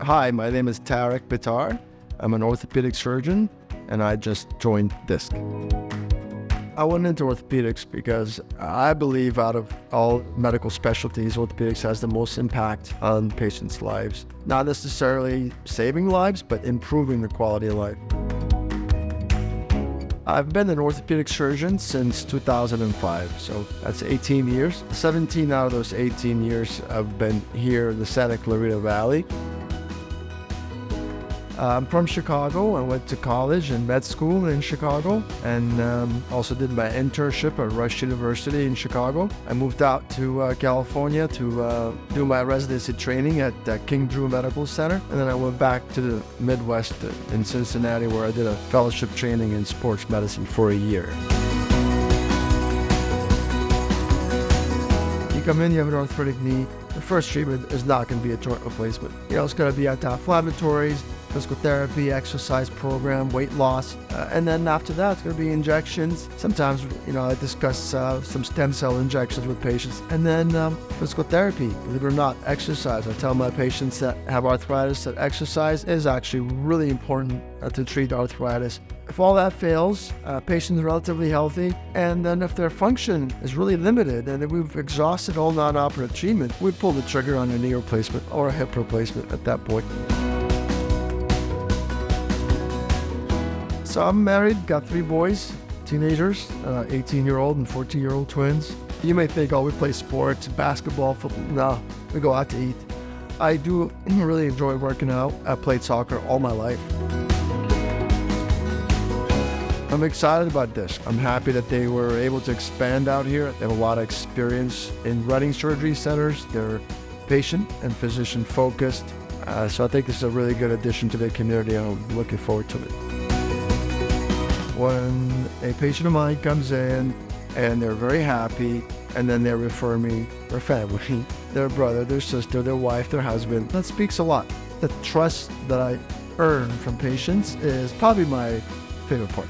Hi, my name is Tarek Bittar. I'm an orthopedic surgeon, and I just joined DISC. I went into orthopedics because I believe out of all medical specialties, orthopedics has the most impact on patients' lives. Not necessarily saving lives, but improving the quality of life. I've been an orthopedic surgeon since 2005, so that's 18 years. 17 out of those 18 years I've been here in the Santa Clarita Valley. I'm from Chicago. I went to college and med school in Chicago, and also did my internship at Rush University in Chicago. I moved out to California to do my residency training at King Drew Medical Center, and then I went back to the Midwest in Cincinnati, where I did a fellowship training in sports medicine for a year. You come in, you have an orthopedic knee. The first treatment is not going to be a joint replacement. It's going to be anti-inflammatories, physical therapy, exercise program, weight loss, and then after that, it's going to be injections. Sometimes, I discuss some stem cell injections with patients, and then physical therapy. Believe it or not, exercise. I tell my patients that have arthritis that exercise is actually really important to treat arthritis. If all that fails, patients are relatively healthy, and then if their function is really limited and if we've exhausted all non-operative treatment, we pull the trigger on a knee replacement or a hip replacement at that point. So I'm married, got 3 boys, teenagers, 18-year-old and 14-year-old twins. You may think, we play sports, basketball, football. No, we go out to eat. I do really enjoy working out. I played soccer all my life. I'm excited about this. I'm happy that they were able to expand out here. They have a lot of experience in running surgery centers. They're patient and physician focused. So I think this is a really good addition to the community, and I'm looking forward to it. When a patient of mine comes in and they're very happy, and then they refer me their family, their brother, their sister, their wife, their husband, that speaks a lot. The trust that I earn from patients is probably my favorite part.